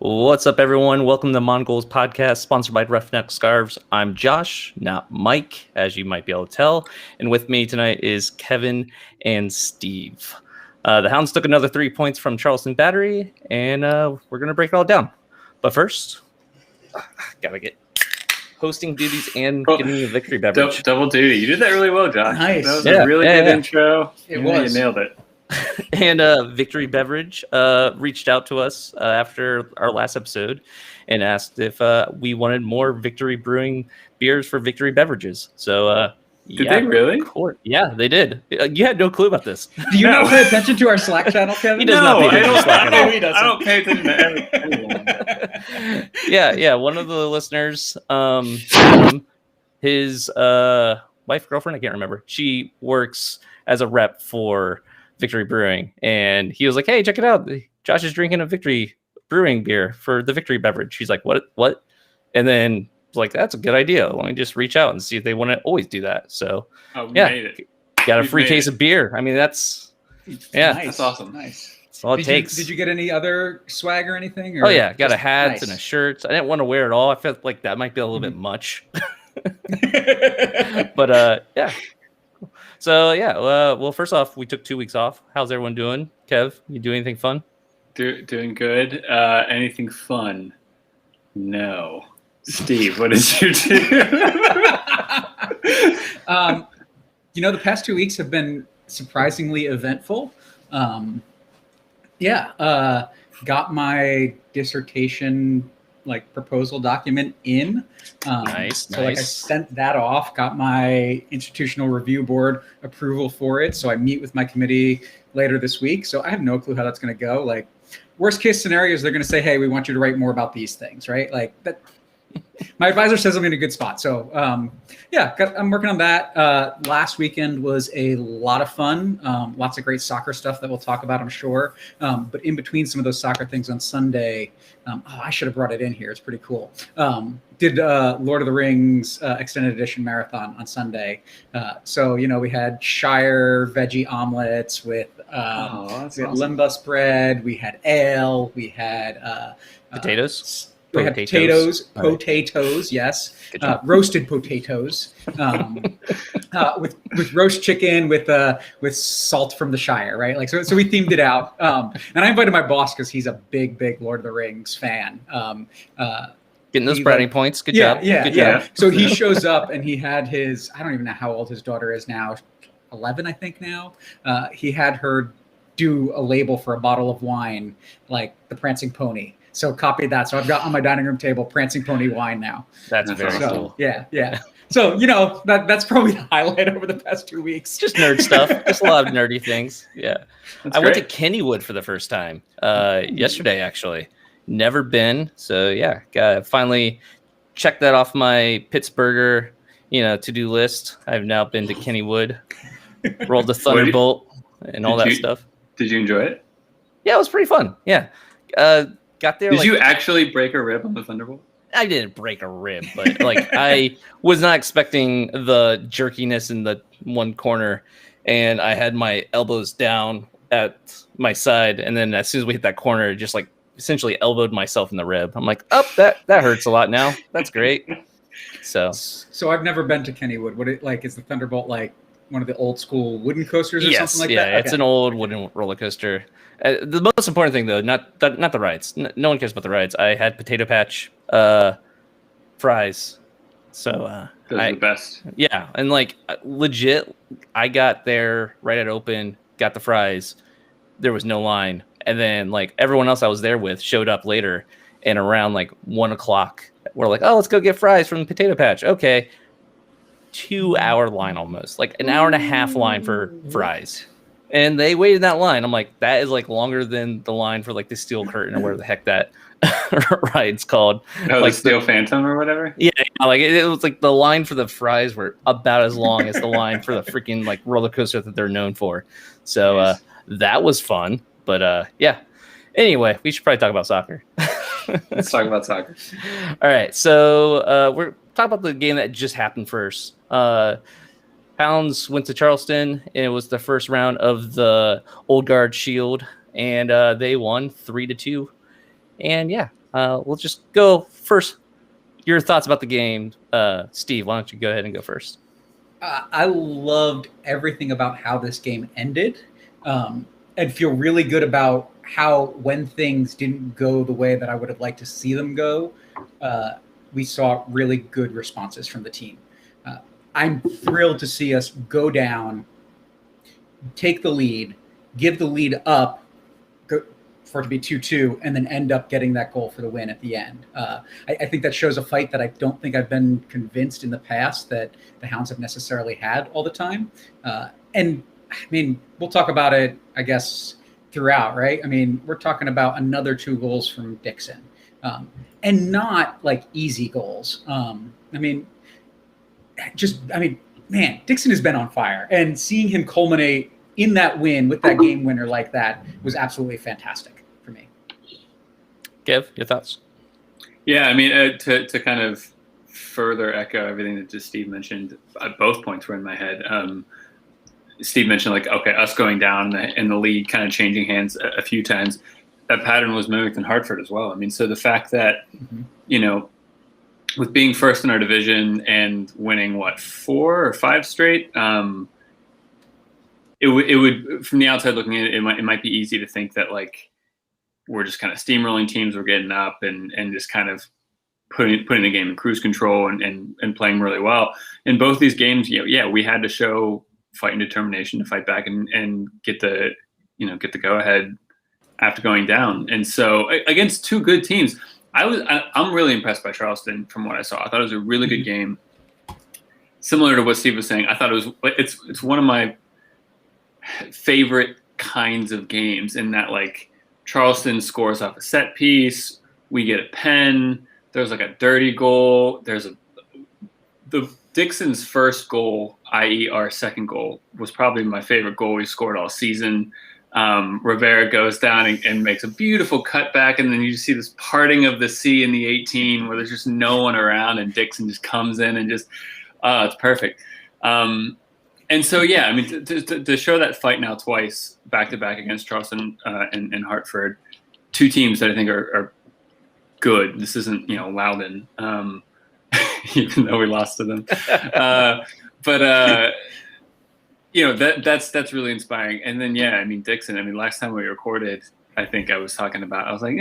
What's up, everyone? Welcome to Mongols Podcast, sponsored by Roughneck Scarves. I'm Josh, not Mike, as you might be able to tell. And with me tonight is Kevin and Steve. The Hounds took another 3 points from Charleston Battery, and we're going to break it all down. But first, gotta get hosting duties and getting the victory beverage. Double duty. You did that really well, Josh. Nice. That was a really good intro. It was. You nailed it. And Victory Beverage reached out to us after our last episode and asked if we wanted more Victory Brewing beers for Victory Beverages. So, did they really? Yeah, they did. You had no clue about this. Do you not pay attention to our Slack channel, Kevin? He does not pay attention to Slack at all. I don't pay attention to anyone. Yeah. One of the listeners, his wife, girlfriend, I can't remember. She works as a rep for Victory Brewing, and he was like, "Hey, check it out! Josh is drinking a Victory Brewing beer for the Victory Beverage." She's like, "What?" And then was like, "That's a good idea. Let me just reach out and see if they want to always do that." So, got a free case of beer. I mean, that's Nice. That's awesome. Nice. that's all it takes. Did you get any other swag or anything? Or Oh yeah, got a hat nice. and a shirt. I didn't want to wear it all. I felt like that might be a little bit much. But yeah. So yeah, well, first off, we took 2 weeks off. How's everyone doing? Kev, you do anything fun? Doing good. Anything fun? No. Steve, what did you do? The past 2 weeks have been surprisingly eventful. Got my dissertation proposal document in. Nice. I sent that off, got my institutional review board approval for it. So I meet with my committee later this week. So I have no clue how that's going to go. Worst case scenario is they're going to say, "Hey, we want you to write more about these things," right? That. My advisor says I'm in a good spot. So I'm working on that. Last weekend was a lot of fun. Lots of great soccer stuff that we'll talk about, I'm sure. But in between some of those soccer things on Sunday, I should have brought it in here. It's pretty cool. Did Lord of the Rings extended edition marathon on Sunday. We had Shire veggie omelets with awesome. limbus bread. We had ale. We had Potatoes. We had potatoes, yes, roasted potatoes, with roast chicken with salt from the Shire, right? So we themed it out, and I invited my boss because he's a big Lord of the Rings fan. Getting those brownie points. Good job. Good job. So he shows up and he had I don't even know how old his daughter is now, 11, I think now. He had her do a label for a bottle of wine, like the Prancing Pony. So copied that. So I've got on my dining room table Prancing Pony wine now. That's very cool. Yeah. So, that's probably the highlight over the past 2 weeks. Just nerd stuff. Just a lot of nerdy things. Yeah. That's I went great. to Kennywood for the first time yesterday, actually. Never been. So, yeah, finally checked that off my Pittsburgher, to-do list. I've now been to Kennywood, rolled the Thunderbolt and all that stuff. Did you enjoy it? Yeah, it was pretty fun. Yeah. Got there. Did you actually break a rib on the Thunderbolt? I didn't break a rib, but I was not expecting the jerkiness in the one corner, and I had my elbows down at my side, and then as soon as we hit that corner, just essentially elbowed myself in the rib. I'm like, that hurts a lot now. That's great. So I've never been to Kennywood. What is the Thunderbolt one of the old school wooden coasters or something like that? Yeah, it's an old wooden roller coaster. The most important thing, though, not the rides. No one cares about the rides. I had potato patch fries. So those are the best. Yeah, and legit, I got there right at open, got the fries. There was no line, and then everyone else I was there with showed up later, and around 1 o'clock, we're like, "Oh, let's go get fries from the potato patch." Okay, 2-hour line almost, an hour and a half line for fries. And they waited in that line. I'm like, that is longer than the line for the Steel Curtain or whatever the heck that ride's called. Oh, the Steel Phantom or whatever? Yeah, it was the line for the fries were about as long as the line for the freaking roller coaster that they're known for. So Nice. That was fun. But yeah. Anyway, we should probably talk about soccer. Let's talk about soccer. All right. So we're talking about the game that just happened first. Hounds went to Charleston, and it was the first round of the Old Guard Shield, and they won 3-2. And yeah, we'll just go first. Your thoughts about the game, Steve? Why don't you go ahead and go first? I loved everything about how this game ended, and feel really good about how when things didn't go the way that I would have liked to see them go, we saw really good responses from the team. I'm thrilled to see us go down, take the lead, give the lead up for it to be 2-2, and then end up getting that goal for the win at the end. I think that shows a fight that I don't think I've been convinced in the past that the Hounds have necessarily had all the time. And I mean, we'll talk about it, I guess, throughout, right? I mean, we're talking about another 2 goals from Dixon, and not like easy goals. Man, Dixon has been on fire, and seeing him culminate in that win with that game winner like that was absolutely fantastic for me. Kev, your thoughts? Yeah, I mean, to kind of further echo everything that just Steve mentioned, both points were in my head. Steve mentioned, like, okay, us going down in the league, kind of changing hands a few times. That pattern was mimicked in Hartford as well. I mean, so the fact that, with being first in our division and winning, 4 or 5 straight, it would, from the outside looking in, it might be easy to think that, like, we're just kind of steamrolling teams, we're getting up and just kind of putting the game in cruise control and playing really well. In both these games, we had to show fight and determination to fight back and get the go ahead after going down. And so against 2 good teams, I'm really impressed by Charleston from what I saw. I thought it was a really good game. Similar to what Steve was saying, I thought it's one of my favorite kinds of games in that, like, Charleston scores off a set piece, we get a pen, there's like a dirty goal, the Dixon's first goal, i.e. our second goal, was probably my favorite goal we scored all season. Rivera goes down and makes a beautiful cutback, and then you just see this parting of the sea in the 18 where there's just no one around, and Dixon just comes in and just, it's perfect. And so, yeah, I mean, to show that fight now twice back-to-back against Charleston and Hartford, 2 teams that I think are good. This isn't, Loudon, even though we lost to them. That's really inspiring. And then, yeah, I mean, Dixon, I mean, last time we recorded, I think I was talking about, I was like,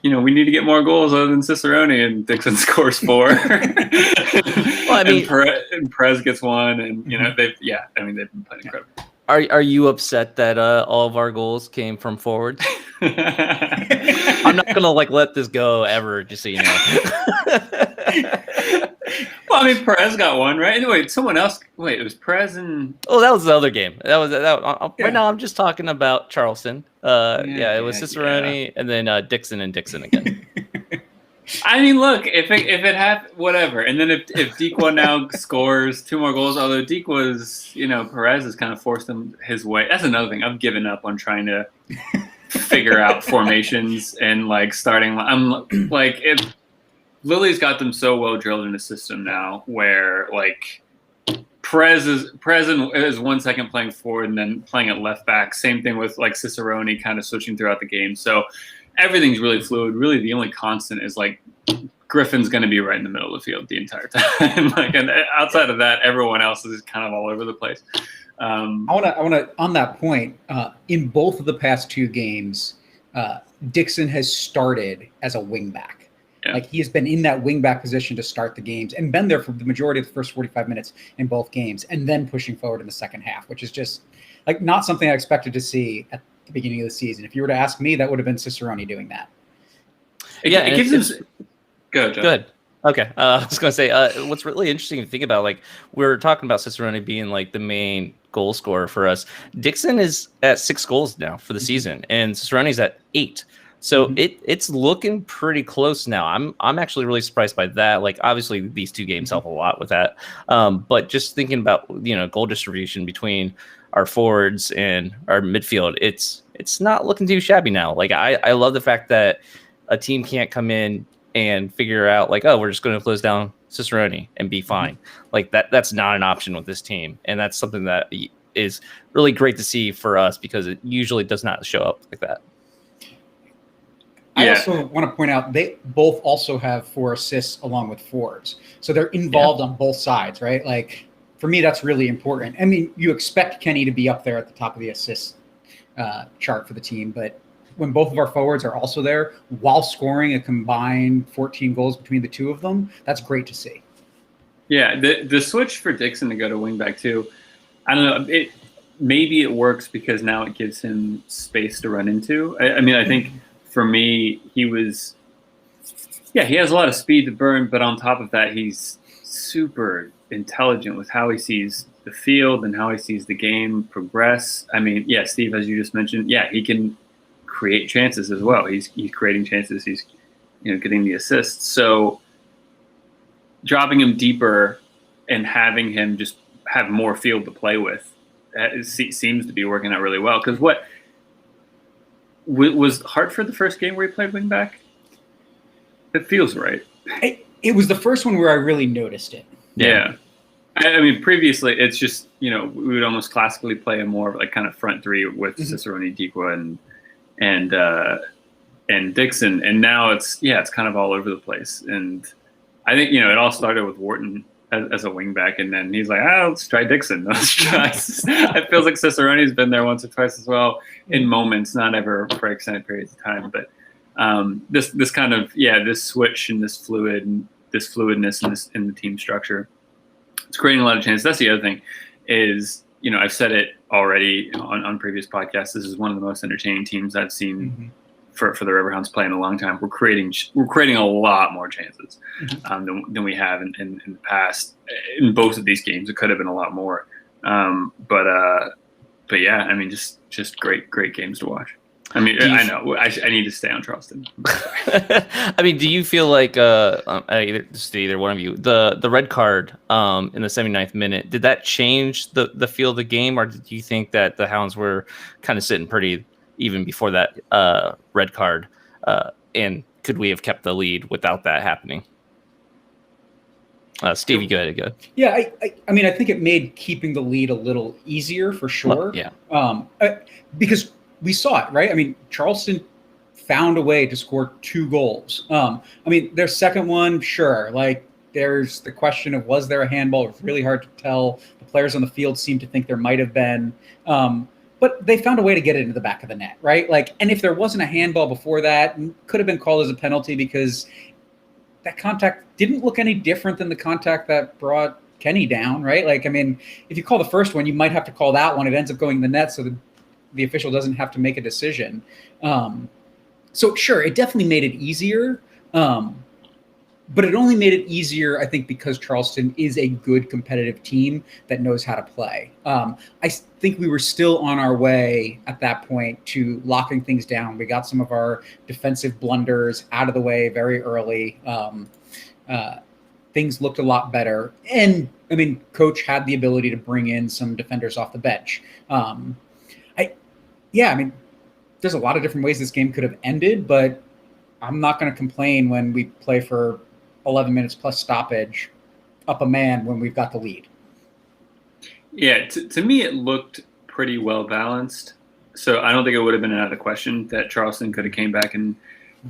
we need to get more goals other than Cicerone, and Dixon scores 4. Well, I mean, and Perez gets 1, and they've been playing incredible. Are you upset that all of our goals came from forward? I'm not gonna let this go ever, just so you know. Well, I mean, Perez got 1, right? Anyway, someone else. Wait, it was Perez and. Oh, that was the other game. Right now, I'm just talking about Charleston. It was Cicerone and then Dixon and Dixon again. I mean, look, if it had whatever, and then if Dequa now scores 2 more goals, although Dequa's, Perez has kind of forced him his way. That's another thing. I've given up on trying to figure out formations and starting. I'm like, if Lily's got them so well drilled in the system now, where Perez is 1 second playing forward and then playing at left back. Same thing with Cicerone kind of switching throughout the game. So everything's really fluid. Really, the only constant is Griffin's going to be right in the middle of the field the entire time. And outside of that, everyone else is kind of all over the place. I want to on that point. In both of the past 2 games, Dixon has started as a wingback. Yeah. He has been in that wingback position to start the games and been there for the majority of the first 45 minutes in both games, and then pushing forward in the second half, which is just not something I expected to see at the beginning of the season. If you were to ask me, that would have been Cicerone doing that. It gives him. Go, John. Good. Okay. I was going to say, what's really interesting to think about, we're talking about Cicerone being the main goal scorer for us. Dixon is at 6 goals now for the season, and Cicerone's at 8. So it's looking pretty close now. I'm actually really surprised by that. Obviously these 2 games help a lot with that. But just thinking about goal distribution between our forwards and our midfield, it's not looking too shabby now. I love the fact that a team can't come in and figure out we're just going to close down Cicerone and be fine. That's not an option with this team, and that's something that is really great to see for us because it usually does not show up like that. I also want to point out they both also have 4 assists along with Forbes. So they're involved on both sides, right? Like, for me, that's really important. I mean, you expect Kenny to be up there at the top of the assist chart for the team, but when both of our forwards are also there while scoring a combined 14 goals between the two of them, that's great to see. Yeah, the switch for Dixon to go to wingback too, I don't know. Maybe it works because now it gives him space to run into. I mean, I think for me, he has a lot of speed to burn, but on top of that, he's super intelligent with how he sees the field and how he sees the game progress. I mean, yeah, Steve, as you just mentioned, yeah, he can create chances as well. He's creating chances. He's getting the assists. So dropping him deeper and having him just have more field to play with seems to be working out really well. Because what was Hartford the first game where he played wing back? It feels right. It was the first one where I really noticed it. Yeah. I mean, previously it's just, we would almost classically play a more like kind of front three with Cicerone, Dikwa, and Dixon. And now it's kind of all over the place. And I think, it all started with Wharton as a wingback, and then he's like, let's try Dixon. Let's try. It feels like Cicerone's been there once or twice as well in moments, not ever for extended periods of time. But this kind of this switch and this fluidness in the team structure, it's creating a lot of chances. That's the other thing is, I've said it already on previous podcasts. This is one of the most entertaining teams I've seen for the Riverhounds play in a long time. We're creating a lot more chances than we have in the past. In both of these games, it could have been a lot more. But yeah, I mean, just great games to watch. I mean, I know I need to stay on Charleston. I mean, do you feel like either one of you, the red card in the 79th minute, did that change the feel of the game, or did you think that the Hounds were kind of sitting pretty even before that red card? And could we have kept the lead without that happening? Stevie, go ahead. Yeah, I mean, I think it made keeping the lead a little easier for sure. Because we saw it, right? I mean, Charleston found a way to score 2 goals. I mean, their second one, sure. Like, there's the question of, was there a handball? It's really hard to tell. The players on the field seem to think there might have been. But they found a way to get it into the back of the net, right? Like, and if there wasn't a handball before that, it could have been called as a penalty because that contact didn't look any different than the contact that brought Kenny down, right? Like, I mean, if you call the first one, you might have to call that one. It ends up going in the net, so the official doesn't have to make a decision. So sure, it definitely made it easier. But it only made it easier, I think, because Charleston is a good competitive team that knows how to play. I think we were still on our way at that point to locking things down. We got some of our defensive blunders out of the way very early. Things looked a lot better. And, I mean, Coach had the ability to bring in some defenders off the bench. I mean, there's a lot of different ways this game could have ended, but I'm not going to complain when we play for 11 minutes plus stoppage up a man when we've got the lead. Yeah, to me, it looked pretty well balanced. So I don't think it would have been out of the question that Charleston could have came back and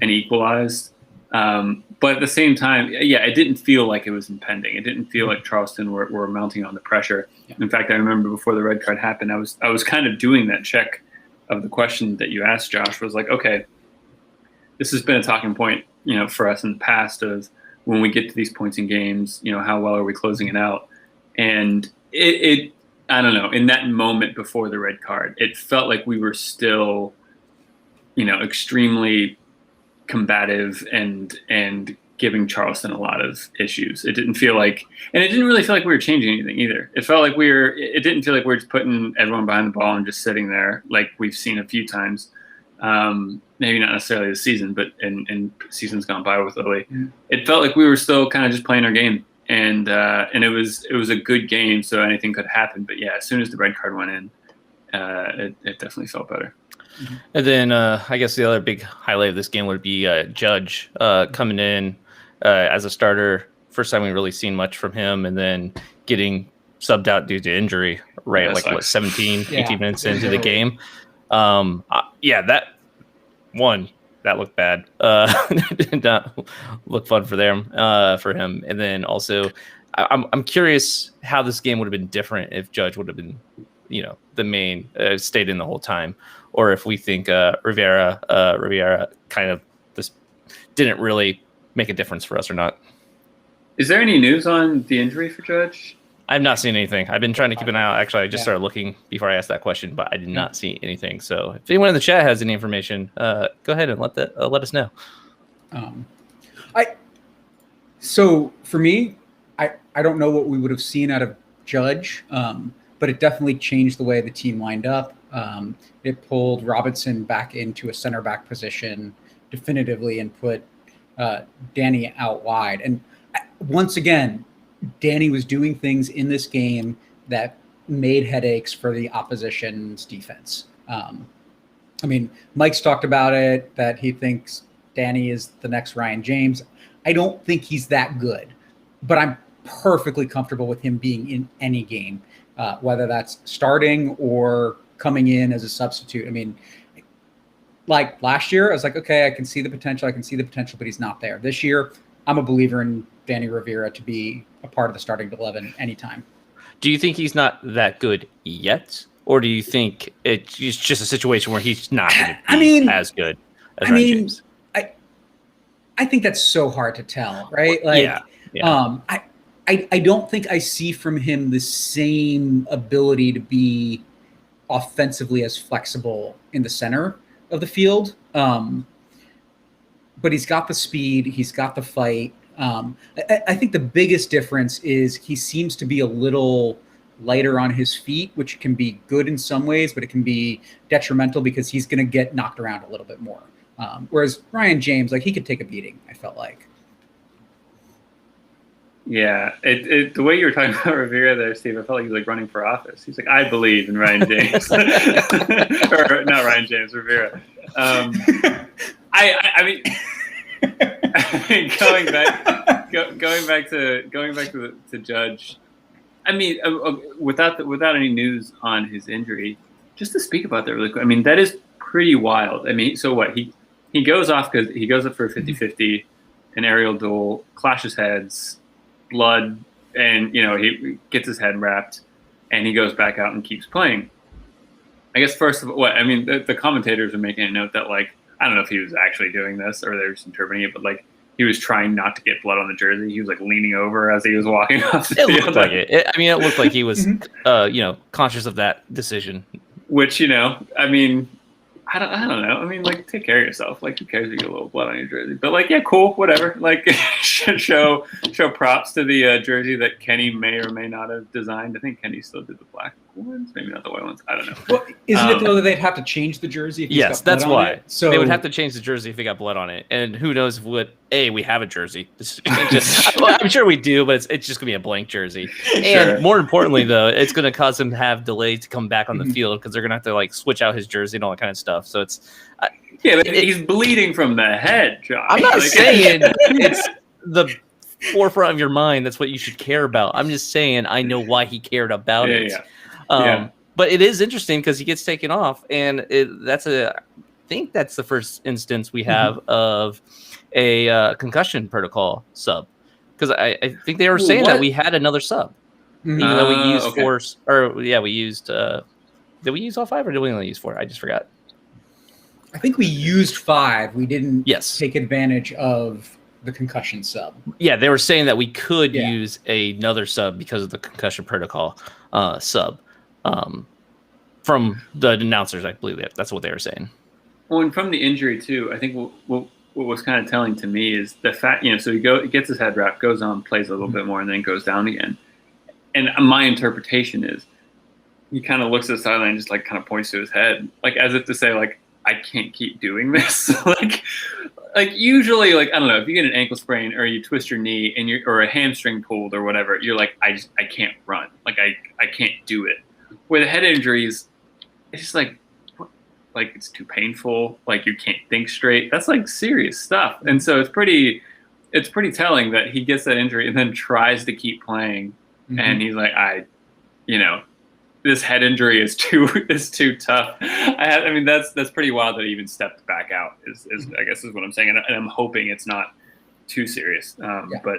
equalized. But at the same time, it didn't feel like it was impending. It didn't feel like Charleston were mounting on the pressure. Yeah. In fact, I remember before the red card happened, I was kind of doing that check of the question that you asked, Josh, was like, okay, this has been a talking point, for us in the past of when we get to these points in games, how well are we closing it out? And it I don't know, in that moment before the red card, it felt like we were still, extremely combative and giving Charleston a lot of issues. It didn't feel like, and it didn't really feel like we were changing anything either. It felt like it didn't feel like we were just putting everyone behind the ball and just sitting there like we've seen a few times. Maybe not necessarily this season, but in seasons gone by with Lily, it felt like we were still kind of just playing our game, and it was a good game, so anything could happen. But yeah, as soon as the red card went in, it definitely felt better. And then I guess the other big highlight of this game would be Judge coming in as a starter. First time we've really seen much from him, and then getting subbed out due to injury, right? Like what, 17, 18 minutes into the game. That that looked bad. Did not look fun for them, for him. And then also, I'm curious how this game would have been different if Judge would have been, the main stayed in the whole time, or if we think Rivera kind of just didn't really make a difference for us or not. Is there any news on the injury for Judge? I've not seen anything. I've been trying to keep an eye out. Actually, I just started looking before I asked that question, but I did not see anything. So if anyone in the chat has any information, go ahead and let us know. So for me, I don't know what we would have seen out of Judge, but it definitely changed the way the team lined up. It pulled Robinson back into a center back position definitively and put Danny out wide. And once again, Danny was doing things in this game that made headaches for the opposition's defense. I mean, Mike's talked about it, that he thinks Danny is the next Ryan James. I don't think he's that good, but I'm perfectly comfortable with him being in any game, whether that's starting or coming in as a substitute. I mean, like last year, I was like, okay, I can see the potential, but he's not there. This year, I'm a believer in Danny Rivera to be a part of the starting 11 anytime. Do you think he's not that good yet? Or do you think it's just a situation where he's not going to be as good as Ryan James? I think that's so hard to tell, right? Like, I don't think I see from him the same ability to be offensively as flexible in the center of the field. But he's got the speed, he's got the fight. I think the biggest difference is he seems to be a little lighter on his feet, which can be good in some ways, but it can be detrimental because he's going to get knocked around a little bit more. Whereas Ryan James, like, he could take a beating, I felt like. Yeah, the way you were talking about Rivera there, Steve, I felt like he was like running for office. He's like, I believe in Ryan James, or not Ryan James, Rivera. I mean, going back to Judge. I mean, without any news on his injury, just to speak about that really quick. I mean, that is pretty wild. I mean, so what? He goes off because he goes up for a 50-50, an aerial duel, clashes heads, blood, and he gets his head wrapped, and he goes back out and keeps playing. I guess first of all, I mean, the commentators are making a note that, like, I don't know if he was actually doing this or they were just interpreting it, but like he was trying not to get blood on the jersey. He was like leaning over as he was walking off the field. It looked like it. I mean, it looked like he was, conscious of that decision. Which, I mean, I don't know. I mean, like, take care of yourself. Like, who cares if you get a little blood on your jersey? But like, yeah, cool, whatever. Like, show props to the jersey that Kenny may or may not have designed. I think Kenny still did the black ones, maybe not the white ones. I don't know. Well, isn't it though that they'd have to change the jersey? If yes, that's why. So they would have to change the jersey if they got blood on it. And who knows what? We have a jersey. I'm sure we do, but it's just gonna be a blank jersey. And more importantly, though, it's gonna cause him to have delays to come back on the field because they're gonna have to like switch out his jersey and all that kind of stuff. So it's but he's bleeding from the head, Josh. I'm not saying it's the forefront of your mind. That's what you should care about. I'm just saying I know why he cared about it. But it is interesting because he gets taken off, and I think that's the first instance we have of a concussion protocol sub, because I think they were saying that we had another sub, even though we used force, we used. Did we use all 5 or did we only use 4? I just forgot. I think we used 5. We didn't take advantage of the concussion sub. Yeah, they were saying that we could use another sub because of the concussion protocol sub. From the announcers, I believe that's what they were saying. Well, and from the injury too, I think what was kind of telling to me is the fact, so he gets his head wrapped, goes on, plays a little bit more, and then goes down again. And my interpretation is he kind of looks at the sideline and just like kind of points to his head, like as if to say, like, I can't keep doing this. like usually, like, I don't know, if you get an ankle sprain or you twist your knee and or a hamstring pulled or whatever, you're like, I can't run. Like I can't do it. With head injuries, it's just like it's too painful. Like you can't think straight. That's like serious stuff. And so it's pretty telling that he gets that injury and then tries to keep playing. And he's like, this head injury is too tough. I mean, that's pretty wild that he even stepped back out. Is I guess is what I'm saying, and I'm hoping it's not too serious. But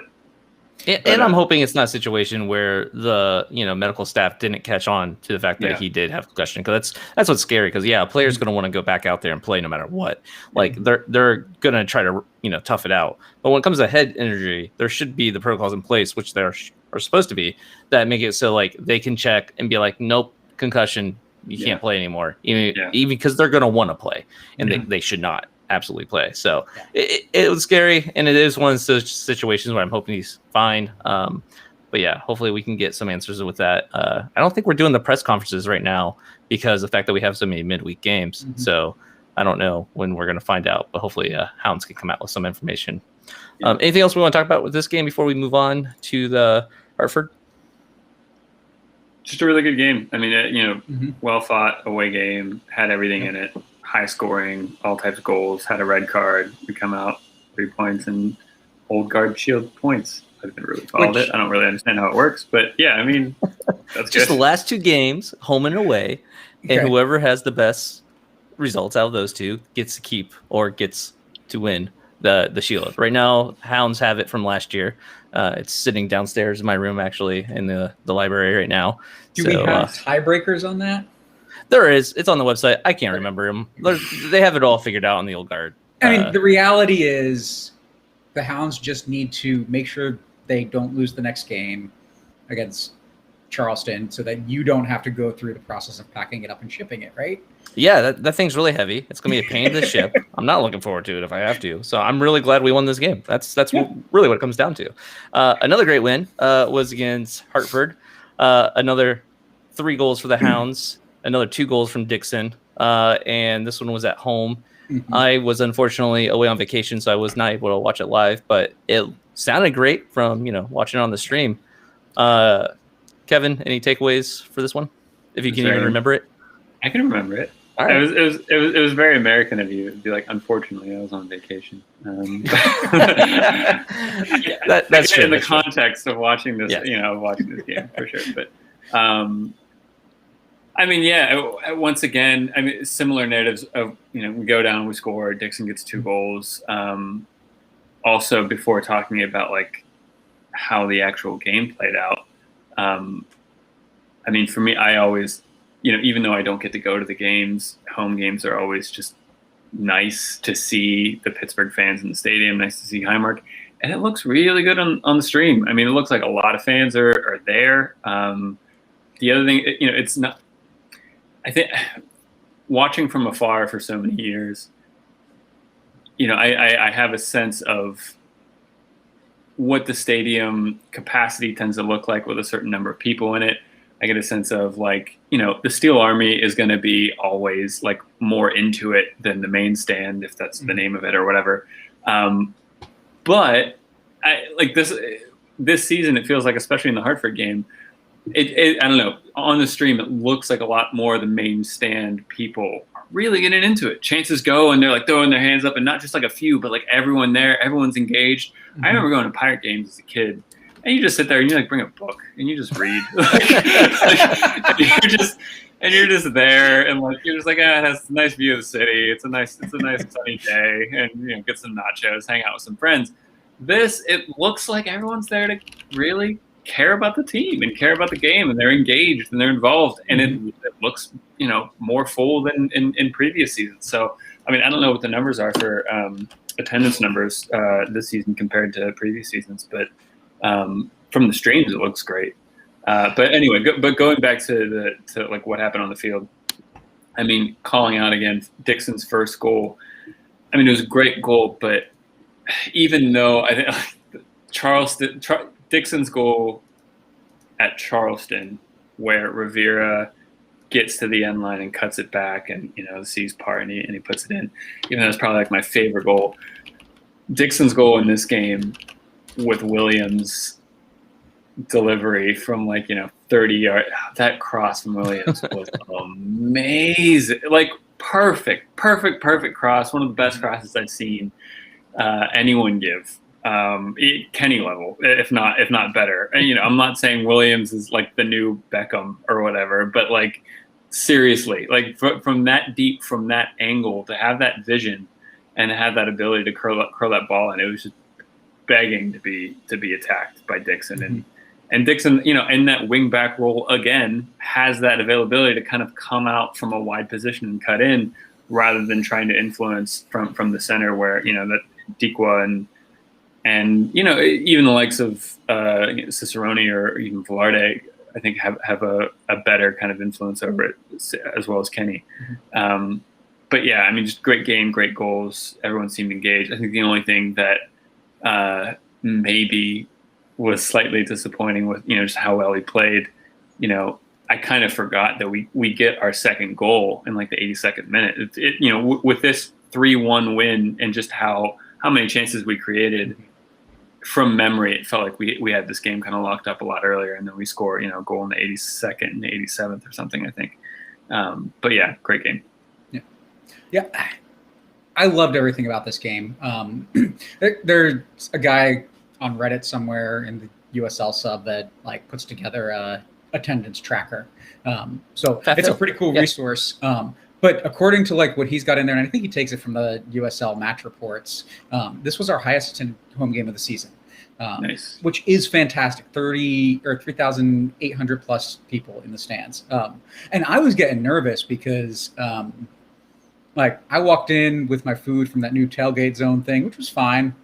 I'm hoping it's not a situation where the medical staff didn't catch on to the fact that he did have concussion, because that's what's scary. Because a player's going to want to go back out there and play no matter what. Like they're going to try to tough it out. But when it comes to head injury, there should be the protocols in place, which there are supposed to be, that make it so like they can check and be like, nope, concussion, you can't play anymore. Even because they're going to want to play, and they should not absolutely play. So it was scary, and it is one of those situations where I'm hoping he's fine. But hopefully we can get some answers with that. I don't think we're doing the press conferences right now because of the fact that we have so many midweek games. So I don't know when we're going to find out, but hopefully Hounds can come out with some information. Anything else we want to talk about with this game before we move on to the Hartford? Just a really good game. I mean, well fought away game, had everything in it. High scoring, all types of goals, had a red card. We come out 3 points and old guard shield points. I've been really followed it. I don't really understand how it works, but I mean, that's just the last 2 games, home and away, and whoever has the best results out of those 2 gets to keep or gets to win the shield. Right now, Hounds have it from last year. It's sitting downstairs in my room, actually, in the library right now. Do we have tiebreakers on that? There is. It's on the website. I can't remember them. They have it all figured out on the old guard. I mean, the reality is the Hounds just need to make sure they don't lose the next game against Charleston so that you don't have to go through the process of packing it up and shipping it, right? Yeah, that thing's really heavy. It's going to be a pain to ship. I'm not looking forward to it if I have to. So I'm really glad we won this game. That's really what it comes down to. Another great win was against Hartford. Another 3 goals for the Hounds. Another 2 goals from Dixon, and this one was at home. I was unfortunately away on vacation, so I was not able to watch it live, but it sounded great from watching it on the stream. Kevin, any takeaways for this one? If you can even remember it. I can remember it. All right. It was very American of you. It'd be like, unfortunately, I was on vacation. That's true. In the context of watching this, watching this game for sure. But I mean, once again, I mean, similar narratives of, we go down, we score, Dixon gets 2 goals. Also, before talking about like how the actual game played out, I mean, for me, I always, even though I don't get to go to the games, home games are always just nice to see the Pittsburgh fans in the stadium, nice to see Highmark. And it looks really good on the stream. I mean, it looks like a lot of fans are there. The other thing, it's not, I think watching from afar for so many years, I have a sense of what the stadium capacity tends to look like with a certain number of people in it. I get a sense of like, the Steel Army is going to be always like more into it than the main stand, if that's the name of it or whatever. But I like this season, it feels like, especially in the Hartford game, I don't know, on the stream, it looks like a lot more of the main stand people are really getting into it. Chances go and they're like throwing their hands up, and not just like a few, but like everyone there, everyone's engaged. I remember going to Pirate games as a kid, and you just sit there and you like bring a book and you just read. and you're just there, and like you're just like, it has a nice view of the city. It's a nice sunny day, and get some nachos, hang out with some friends. It looks like everyone's there to really care about the team and care about the game, and they're engaged and they're involved, and it looks more full than in previous seasons. So I mean, I don't know what the numbers are for attendance numbers this season compared to previous seasons, but from the streams it looks great. But anyway, going back to like what happened on the field, I mean, calling out again Dixon's first goal. I mean, it was a great goal, but even though I think Dixon's goal at Charleston, where Rivera gets to the end line and cuts it back, and sees part and he puts it in, even though it's probably like my favorite goal. Dixon's goal in this game with Williams' delivery from 30 yards, that cross from Williams was amazing. Like perfect cross, one of the best crosses I've seen anyone give Kenny level, if not better. And I'm not saying Williams is like the new Beckham or whatever, but like seriously, like from that deep, from that angle, to have that vision and have that ability to curl that ball, and it was just begging to be attacked by Dixon. And Dixon, in that wing back role again, has that availability to kind of come out from a wide position and cut in, rather than trying to influence from the center, where that Dikwa and even the likes of Cicerone or even Velarde, I think have a better kind of influence over it, as well as Kenny. But yeah, I mean, just great game, great goals. Everyone seemed engaged. I think the only thing that maybe was slightly disappointing with just how well he played. I kind of forgot that we get our second goal in like the 82nd minute. With this 3-1 win and just how many chances we created. From memory, it felt like we had this game kind of locked up a lot earlier, and then we score, goal in the 82nd and the 87th or something, I think. But yeah, great game. Yeah. I loved everything about this game. There's a guy on Reddit somewhere in the USL sub that like puts together a attendance tracker. So it's a pretty cool resource. But according to like what he's got in there, and I think he takes it from the USL match reports, this was our highest attended home game of the season, nice. Which is fantastic. 3,800 plus people in the stands. And I was getting nervous because like I walked in with my food from that new tailgate zone thing, which was fine.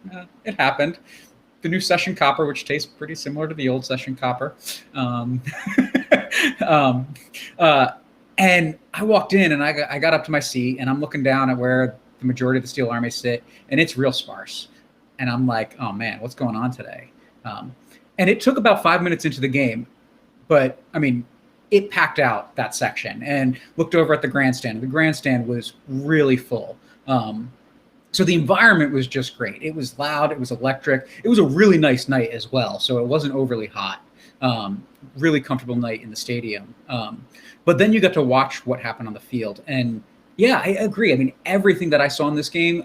It happened. The new Session Copper, which tastes pretty similar to the old Session Copper. And I walked in and I got up to my seat and I'm looking down at where the majority of the Steel Army sit, and it's real sparse. And I'm like, oh man, what's going on today? And it took about 5 minutes into the game, but I mean, it packed out that section, and looked over at the grandstand. The grandstand was really full. So the environment was just great. It was loud. It was electric. It was a really nice night as well. So it wasn't overly hot. Really comfortable night in the stadium. But then you got to watch what happened on the field. And yeah, I agree. I mean, everything that I saw in this game,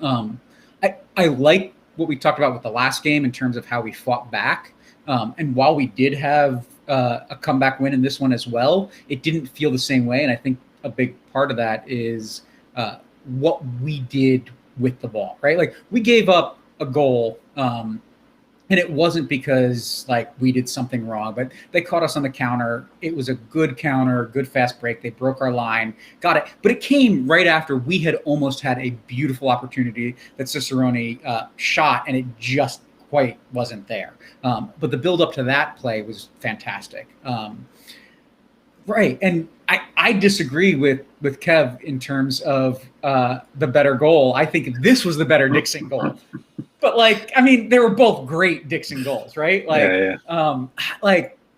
I like what we talked about with the last game in terms of how we fought back. And while we did have a comeback win in this one as well, it didn't feel the same way. And I think a big part of that is what we did with the ball, right? Like we gave up a goal, and it wasn't because like we did something wrong, but they caught us on the counter. It was a good counter, good fast break. They broke our line, got it. But it came right after we had almost had a beautiful opportunity that Cicerone shot, and it just quite wasn't there. But the build up to that play was fantastic. Right. And I disagree with Kev in terms of the better goal. I think this was the better Dixon goal. But like, I mean, they were both great Dixon goals, right? Like,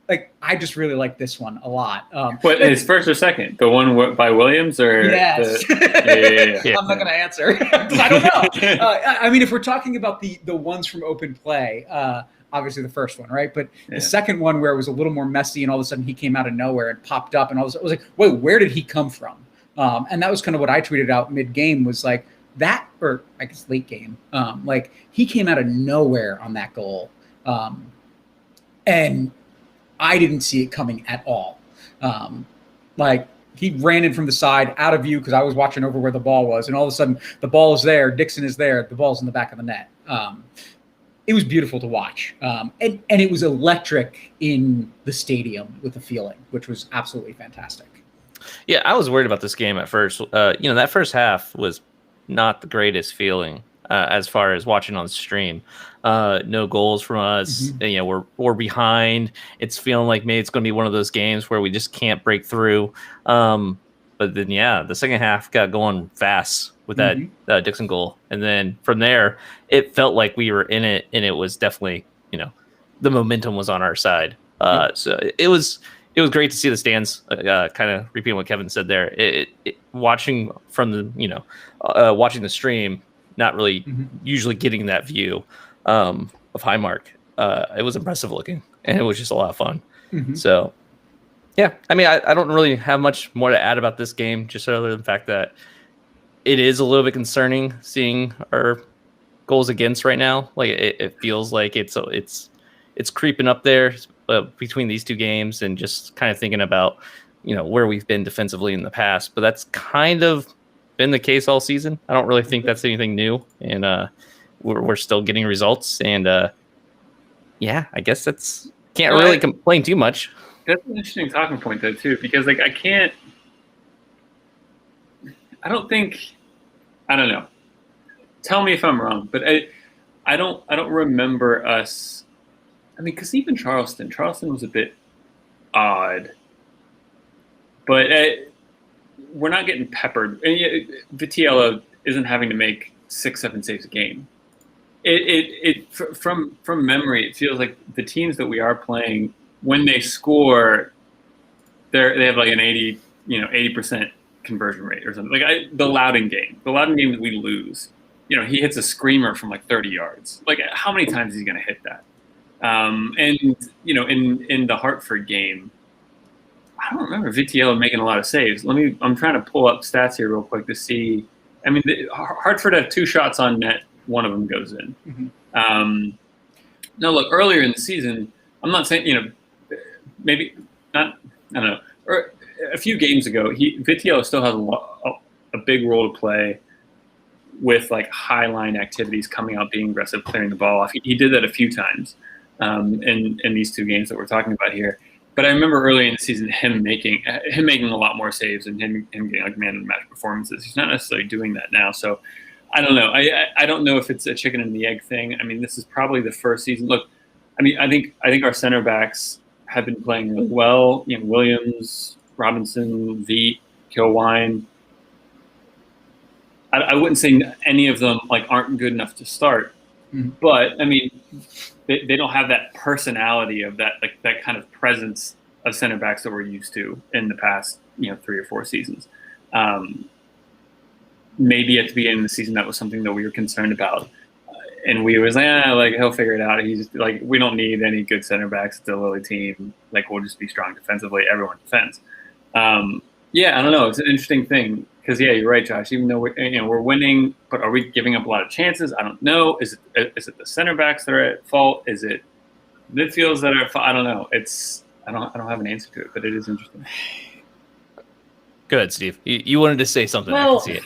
like I just really like this one a lot. What is first or second? The one by Williams, or yes? Yeah. I'm not going to answer because I don't know. I mean, if we're talking about the ones from open play, obviously the first one, right? But the second one where it was a little more messy, and all of a sudden he came out of nowhere and popped up, and I was like, wait, where did he come from? And that was kind of what I tweeted out mid game, was like that, or I guess late game. Like he came out of nowhere on that goal, and I didn't see it coming at all. Like he ran in from the side, out of view, because I was watching over where the ball was, and all of a sudden the ball is there, Dixon is there, the ball's in the back of the net. It was beautiful to watch, and it was electric in the stadium with the feeling, which was absolutely fantastic. Yeah, I was worried about this game at first. That first half was not the greatest feeling as far as watching on stream. No goals from us. Mm-hmm. We're behind. It's feeling like maybe it's going to be one of those games where we just can't break through. But then, the second half got going fast with that Dixon goal. And then from there, it felt like we were in it, and it was definitely, the momentum was on our side. So it was great to see the stands, kind of repeating what Kevin said there. Watching from the, watching the stream, not really usually getting that view of Highmark. It was impressive looking, and it was just a lot of fun. Mm-hmm. So, yeah, I mean, I don't really have much more to add about this game, just other than the fact that it is a little bit concerning seeing our goals against right now. Like it feels like it's creeping up there between these two games, and just kind of thinking about where we've been defensively in the past. But that's kind of been the case all season. I don't really think that's anything new, and we're still getting results. And yeah, I guess that's can't really complain too much. That's an interesting talking point though too, because like I don't know. Tell me if I'm wrong, but I don't remember us. I mean, because even Charleston was a bit odd, but we're not getting peppered. And Vitiello isn't having to make 6-7 saves a game. From memory, it feels like the teams that we are playing, when they score, they have like an 80% conversion rate or something. Like the Loudon game that we lose, he hits a screamer from like 30 yards. Like how many times is he going to hit that? And in the Hartford game, I don't remember Vitiello making a lot of saves. I'm trying to pull up stats here real quick to see. I mean, Hartford had 2 shots on net. One of them goes in. Mm-hmm. Now, look, earlier in the season, I'm not saying, maybe not, I don't know, or a few games ago, Vitiello still has a big role to play with like high line activities, coming out, being aggressive, clearing the ball off. He did that a few times in these 2 games that we're talking about here. But I remember early in the season him making a lot more saves and him getting like man of the match performances. He's not necessarily doing that now, so I don't know. I don't know if it's a chicken and the egg thing. I mean, this is probably the first season. Look, I mean, I think our center backs have been playing really well. Williams, Robinson, Veet, Kilwine. I wouldn't say any of them like aren't good enough to start, but I mean, they don't have that personality of that kind of presence of center backs that we're used to in the past 3 or 4 seasons. Maybe at the beginning of the season that was something that we were concerned about, and we was like he'll figure it out. He's like, we don't need any good center backs. It's a Lily team. Like we'll just be strong defensively. Everyone defends. Yeah, I don't know. It's an interesting thing because you're right, Josh. Even though we're winning, but are we giving up a lot of chances? I don't know. Is it the center backs that are at fault? Is it midfields that are at fault? I don't know. I don't have an answer to it, but it is interesting. Go ahead, Steve. You wanted to say something. Well, I can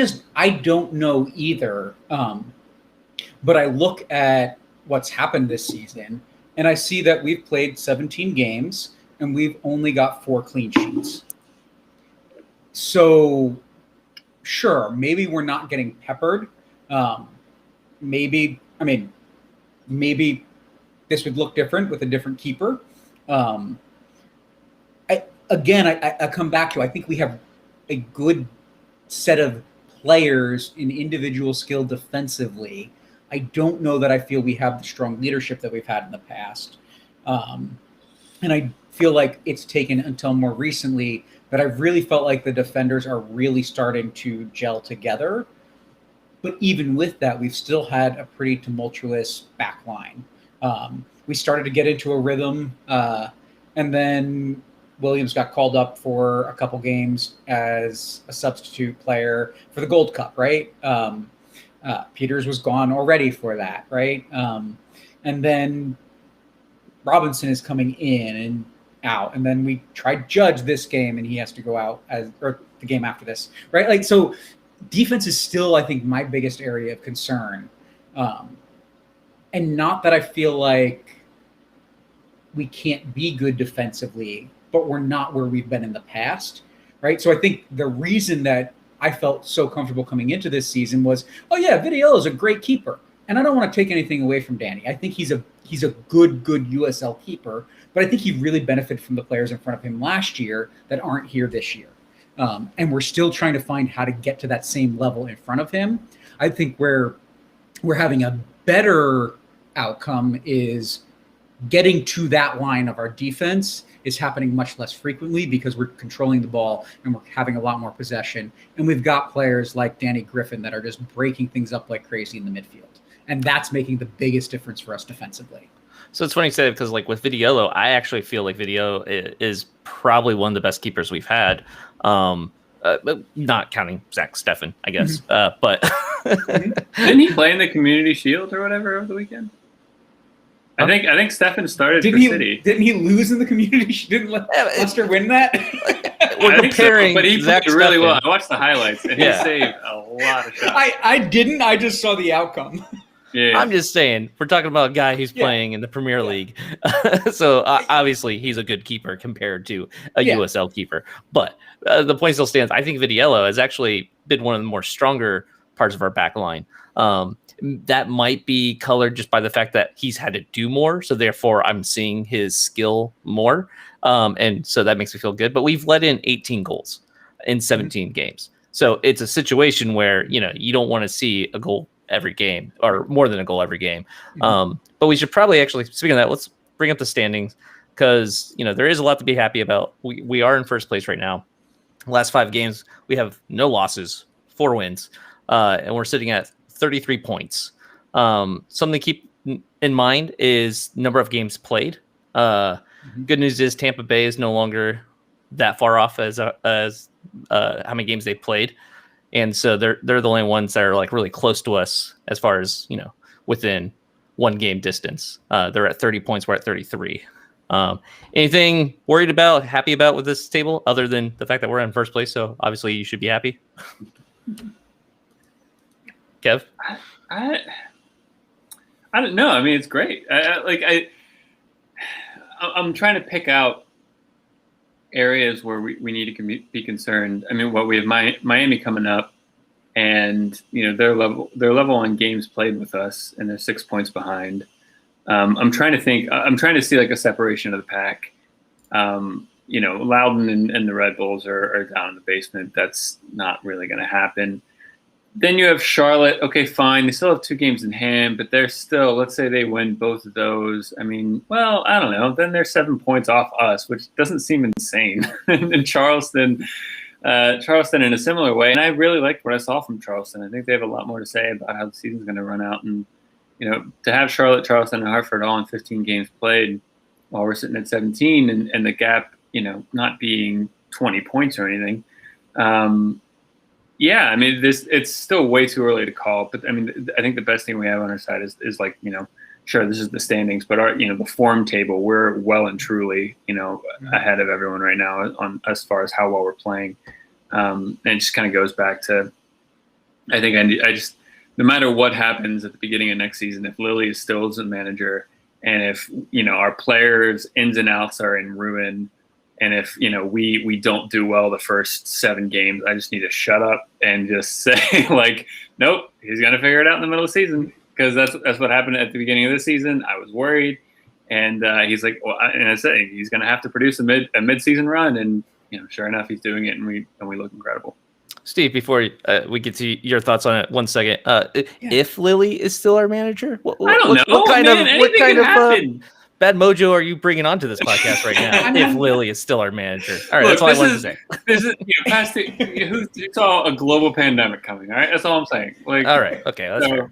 see it. I don't know either. But I look at what's happened this season, and I see that we've played 17 games, and we've only got 4 clean sheets. So, sure, maybe we're not getting peppered. Maybe this would look different with a different keeper. I come back to, I think we have a good set of players in individual skill defensively. I don't know that I feel we have the strong leadership that we've had in the past. And I feel like it's taken until more recently that I've really felt like the defenders are really starting to gel together. But even with that, we've still had a pretty tumultuous back line. We started to get into a rhythm, and then Williams got called up for a couple games as a substitute player for the Gold Cup, right? Peters was gone already for that, right? And then Robinson is coming in and out. And then we tried Judge this game, and he has to go out or the game after this, right? Like, so defense is still, I think, my biggest area of concern. And not that I feel like we can't be good defensively, but we're not where we've been in the past, right? So I think the reason that I felt so comfortable coming into this season was, Vitiello is a great keeper. And I don't want to take anything away from Danny. I think he's a good USL keeper, but I think he really benefited from the players in front of him last year that aren't here this year. And we're still trying to find how to get to that same level in front of him. I think where we're having a better outcome is getting to that line of our defense is happening much less frequently because we're controlling the ball and we're having a lot more possession. And we've got players like Danny Griffin that are just breaking things up like crazy in the midfield. And that's making the biggest difference for us defensively. So it's funny you say it because, like, with Vitiello, I actually feel like Vitiello is probably one of the best keepers we've had. Not counting Zach Steffen, I guess. Mm-hmm. But Didn't he play in the Community Shield or whatever over the weekend? I think Stefan started for City. Didn't he lose in the Community Shield? Didn't Leicester win that? We're comparing, but he Zach played really well. Steffen. I watched the highlights, and he saved a lot of shots. I didn't. I just saw the outcome. Yeah. I'm just saying, we're talking about a guy who's playing in the Premier League. So obviously he's a good keeper compared to a USL keeper. But the point still stands. I think Vitiello has actually been one of the more stronger parts of our back line. That might be colored just by the fact that he's had to do more. So therefore I'm seeing his skill more. And so that makes me feel good. But we've let in 18 goals in 17 games. So it's a situation where, you don't want to see a goal every game or more than a goal every game. But we should probably actually, speaking of that, let's bring up the standings because, there is a lot to be happy about. We are in first place right now. Last 5 games, we have no losses, 4 wins, and we're sitting at 33 points. Something to keep in mind is number of games played. Good news is Tampa Bay is no longer that far off as how many games they played. And so they're the only ones that are like really close to us as far as, within 1 game distance. They're at 30 points. We're at 33. Anything worried about, happy about with this table other than the fact that we're in first place? So obviously you should be happy. Kev? I don't know. I mean, it's great. I'm trying to pick out areas where we need to be concerned. I mean, we have Miami coming up, and their level on games played with us, and they're 6 points behind. I'm trying to think. I'm trying to see like a separation of the pack. Loudon and the Red Bulls are down in the basement. That's not really going to happen. Then you have Charlotte. Okay, fine. They still have 2 games in hand, but they're still, let's say they win both of those. I mean, well, I don't know. Then they're 7 points off us, which doesn't seem insane. And Charleston in a similar way. And I really liked what I saw from Charleston. I think they have a lot more to say about how the season's going to run out. And, to have Charlotte, Charleston, and Hartford all in 15 games played while we're sitting at 17 and the gap, not being 20 points or anything. Yeah, I mean, it's still way too early to call, but I mean, I think the best thing we have on our side is like, sure, this is the standings, but our, the form table, we're well and truly, ahead of everyone right now on as far as how well we're playing. And it just kind of goes back to, I think I just, no matter what happens at the beginning of next season, if Lily is still the manager and if, our players' ins and outs are in ruin, and if, we don't do well the first 7 games, I just need to shut up and just say, like, nope, he's going to figure it out in the middle of the season. Because that's what happened at the beginning of the season. I was worried. And he's like, well, and I said, he's going to have to produce a mid-season run. And, sure enough, he's doing it, and we look incredible. Steve, before we get to your thoughts on it, 1 second. If Lily is still our manager, I don't know. What kind of bad mojo are you bringing onto this podcast right now? If Lily is still our manager, all right, look, that's all I wanted to say. This is who saw a global pandemic coming? All right, that's all I'm saying. Like, all right, okay, that's fair.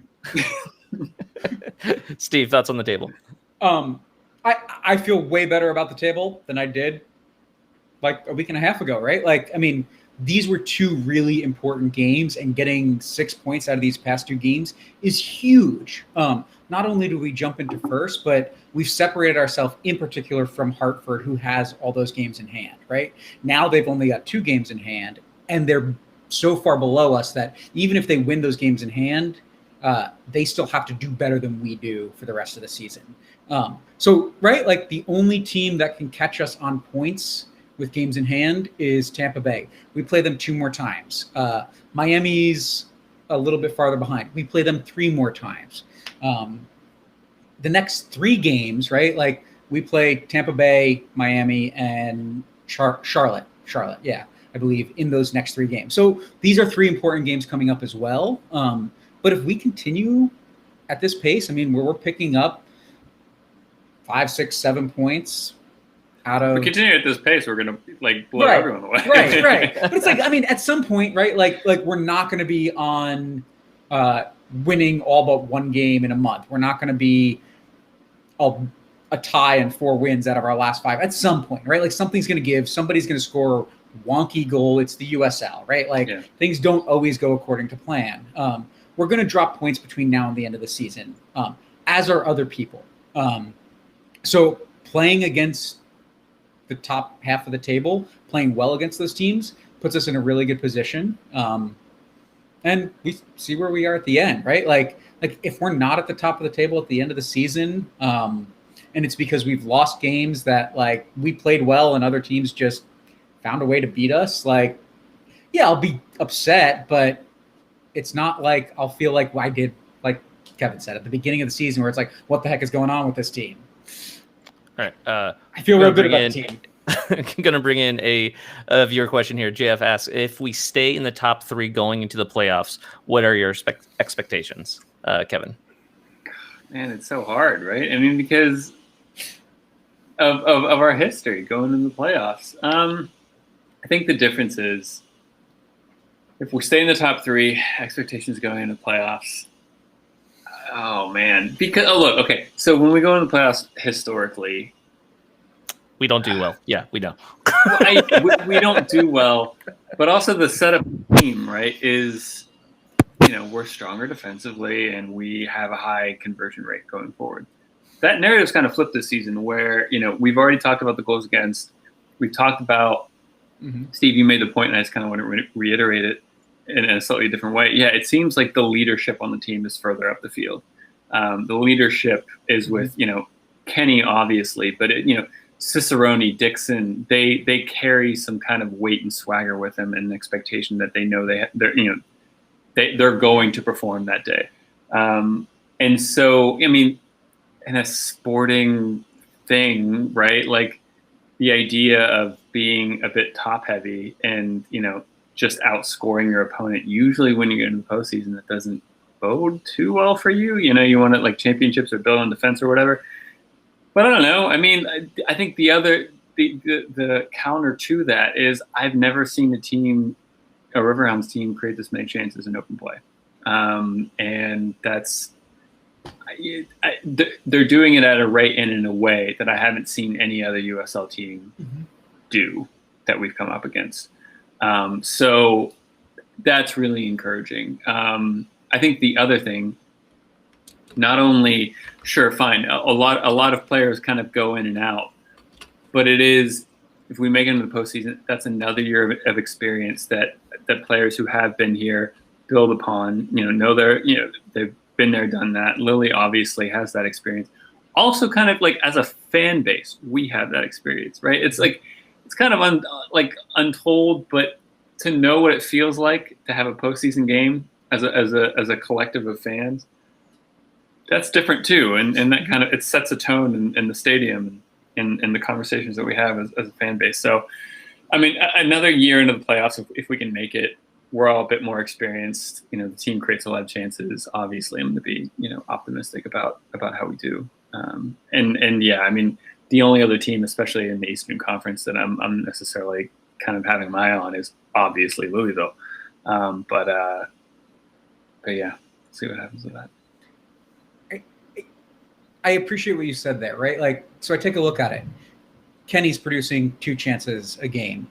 Steve, thoughts on the table? I feel way better about the table than I did like a week and a half ago, right? Like, I mean, these were 2 really important games, and getting 6 points out of these past 2 games is huge. Not only do we jump into first, but we've separated ourselves in particular from Hartford, who has all those games in hand, right? Now they've only got 2 games in hand, and they're so far below us that even if they win those games in hand, they still have to do better than we do for the rest of the season. So, right, like the only team that can catch us on points with games in hand is Tampa Bay. We play them 2 more times. Miami's a little bit farther behind. We play them 3 more times. The next 3 games, right, like we play Tampa Bay, Miami, and Charlotte, yeah, I believe, in those next 3 games. So these are 3 important games coming up as well. But if we continue at this pace, I mean, we're picking up 5, 6, 7 points out of. If we continue at this pace, we're gonna like blow everyone away. Right. But it's like, I mean, at some point, right? Like we're not going to be on winning all but 1 game in a month. We're not going to be a tie and 4 wins out of our last 5 at some point, right? Like something's going to give. Somebody's going to score a wonky goal. It's the USL, right? Like things don't always go according to plan. we're going to drop points between now and the end of the season, as are other people. So playing against the top half of the table, playing well against those teams, puts us in a really good position. And we see where we are at the end, right? Like if we're not at the top of the table at the end of the season, and it's because we've lost games that like we played well and other teams just found a way to beat us, like, yeah, I'll be upset, but it's not like I'll feel like I did, like Kevin said, at the beginning of the season where it's like, what the heck is going on with this team? All right. I feel real good about the team. I'm going to bring in a viewer question here. JF asks, if we stay in the top 3 going into the playoffs, what are your expectations, Kevin? Man, it's so hard, right? I mean, because of our history going into the playoffs. I think the difference is if we stay in the top 3, expectations going into the playoffs. Oh, man. Because, look, okay. So when we go into the playoffs historically, we don't do well. Yeah, we don't. we don't do well. But also the setup team, right, is, we're stronger defensively and we have a high conversion rate going forward. That narrative's kind of flipped this season where, we've already talked about the goals against. We've talked about, Steve, you made the point, and I just kind of want to reiterate it in a slightly different way. Yeah, it seems like the leadership on the team is further up the field. The leadership is with, Kenny, obviously, but, Cicerone, Dixon, they carry some kind of weight and swagger with them and an expectation that they know they're going to perform that day. And so, I mean, in a sporting thing, right? Like the idea of being a bit top heavy and, just outscoring your opponent, usually when you get into the postseason, that doesn't bode too well for you. You want it like championships or build on defense or whatever. But I don't know. I mean, I think the counter to that is I've never seen a Riverhounds team create this many chances in open play. And that's, they're doing it at a rate and in a way that I haven't seen any other USL team do that we've come up against. So that's really encouraging. I think the other thing, not only, sure, fine, a lot of players kind of go in and out, but it is, if we make it into the postseason, that's another year of experience that players who have been here build upon. They've been there, done that. Lily obviously has that experience. Also, kind of like as a fan base, we have that experience, right? It's like it's kind of untold, but to know what it feels like to have a postseason game as a collective of fans, that's different too, and that kind of it sets a tone in the stadium and the conversations that we have as a fan base. So, I mean, another year into the playoffs, if we can make it, we're all a bit more experienced. The team creates a lot of chances. Obviously, I'm going to be optimistic about how we do. And yeah, I mean, the only other team, especially in the Eastern Conference, that I'm necessarily kind of having my eye on is obviously Louisville. But yeah, see what happens with that. I appreciate what you said there, right? Like, so I take a look at it. Kenny's producing 2 chances a game.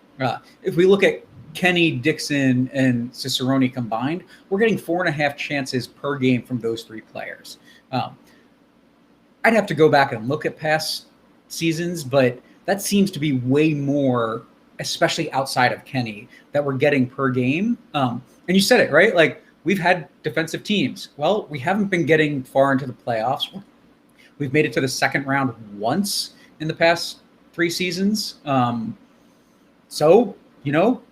If we look at Kenny, Dixon, and Cicerone combined, we're getting 4.5 chances per game from those 3 players. I'd have to go back and look at past seasons, but that seems to be way more, especially outside of Kenny, that we're getting per game. And you said it, right? Like, we've had defensive teams. Well, we haven't been getting far into the playoffs. We've made it to the second round once in the past 3 seasons. So,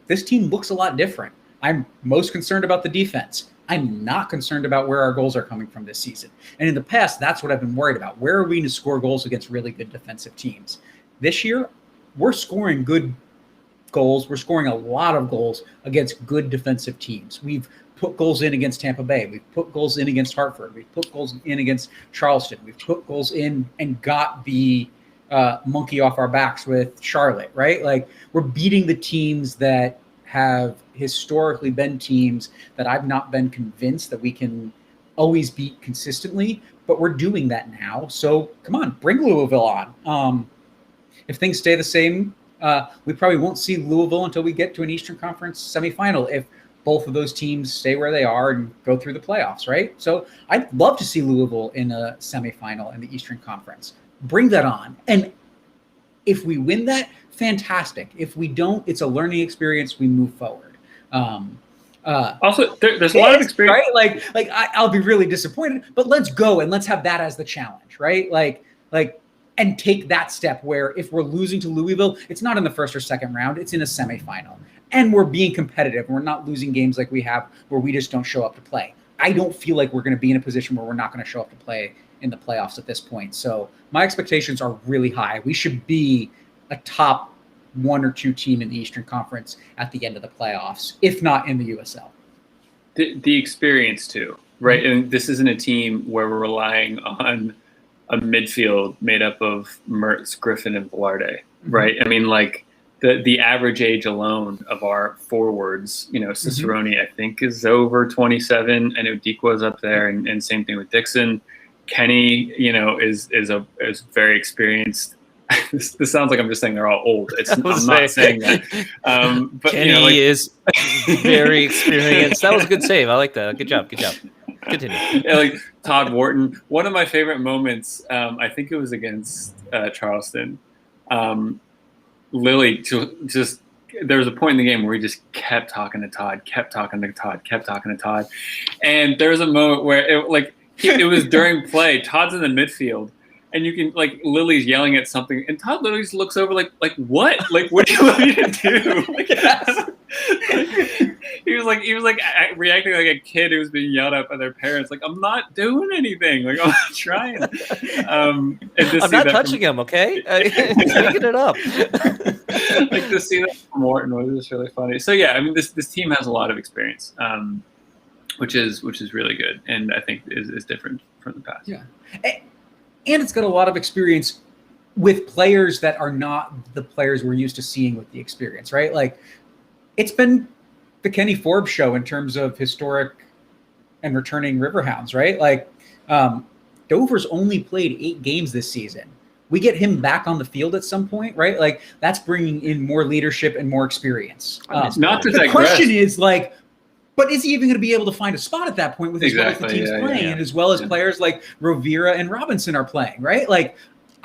this team looks a lot different. I'm most concerned about the defense. I'm not concerned about where our goals are coming from this season. And in the past, that's what I've been worried about. Where are we going to score goals against really good defensive teams? This year, we're scoring good goals. We're scoring a lot of goals against good defensive teams. We've put goals in against Tampa Bay. We've put goals in against Hartford. We've put goals in against Charleston. We've put goals in and got the monkey off our backs with Charlotte, right? Like, we're beating the teams that have historically been teams that I've not been convinced that we can always beat consistently, but we're doing that now. So come on, bring Louisville on. If things stay the same, we probably won't see Louisville until we get to an Eastern Conference semifinal. If both of those teams stay where they are and go through the playoffs, right? So I'd love to see Louisville in a semifinal in the Eastern Conference. Bring that on. And if we win that, fantastic. If we don't, it's a learning experience. We move forward. Also, there's a lot of experience, right? I'll be really disappointed, but let's go and let's have that as the challenge, right? And take that step where if we're losing to Louisville, it's not in the first or second round, it's in a semifinal. And we're being competitive. We're not losing games like we have where we just don't show up to play. I don't feel like we're going to be in a position where we're not going to show up to play in the playoffs at this point. So my expectations are really high. We should be a top 1 or 2 team in the Eastern Conference at the end of the playoffs, if not in the USL. The experience too, right? And this isn't a team where we're relying on a midfield made up of Mertz, Griffin, and Velarde, right? I mean, like the average age alone of our forwards, Cicerone, I think, is over 27. I know Dequa's up there, and same thing with Dixon. Kenny, is very experienced. This sounds like I'm just saying they're all old. I'm not saying that. But Kenny is very experienced. That was a good save. I like that. Good job. Continue. Yeah, like Todd Wharton. One of my favorite moments, I think it was against Charleston. Lily just there was a point in the game where he just kept talking to Todd, and there was a moment where it was during play. Todd's in the midfield, and you can Lily's yelling at something, and Todd literally just looks over like what? Like, what do you want me to do? He was reacting like a kid who was being yelled at by their parents. Like, I'm not doing anything. Like, I'm not trying. I'm not touching him. Okay, picking it up. To see that from Morton was just really funny. So yeah, I mean, this team has a lot of experience, which is really good, and I think is different from the past. Yeah, and it's got a lot of experience with players that are not the players we're used to seeing with the experience, right? Like, it's been the Kenny Forbes show in terms of historic and returning Riverhounds, right? Like, Dover's only played 8 games this season. We get him back on the field at some point, right? Like, that's bringing in more leadership and more experience. The question is, but is he even going to be able to find a spot at that point with as well as the team's playing, and as well as players like Rovira and Robinson are playing, right? Like,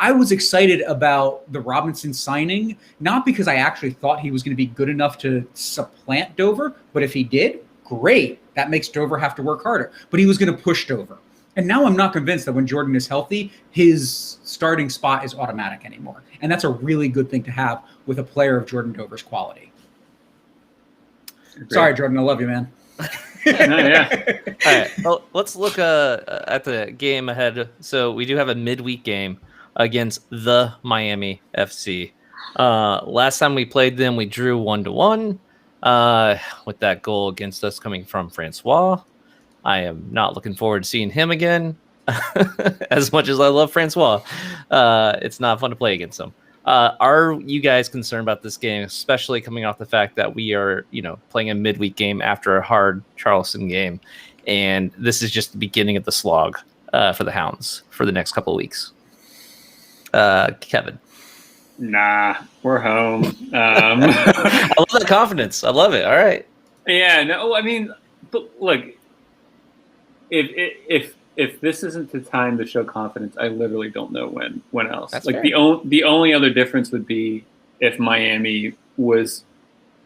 I was excited about the Robinson signing, not because I actually thought he was going to be good enough to supplant Dover, but if he did, great. That makes Dover have to work harder. But he was going to push Dover. And now I'm not convinced that when Jordan is healthy, his starting spot is automatic anymore. And that's a really good thing to have with a player of Jordan Dover's quality. Great. Sorry, Jordan. I love you, man. Yeah. All right. Well, let's look at the game ahead. So we do have a midweek game against the Miami FC. Last time we played them, we drew 1-1 with that goal against us coming from Francois. I am not looking forward to seeing him again. As much as I love Francois, it's not fun to play against him. Are you guys concerned about this game, especially coming off the fact that we are, playing a midweek game after a hard Charleston game, and this is just the beginning of the slog for the Hounds for the next couple of weeks? Kevin. Nah, we're home. I love the confidence. I love it. All right. Yeah. No, I mean, but look, if this isn't the time to show confidence, I literally don't know when else. That's like fair. the only other difference would be if Miami was,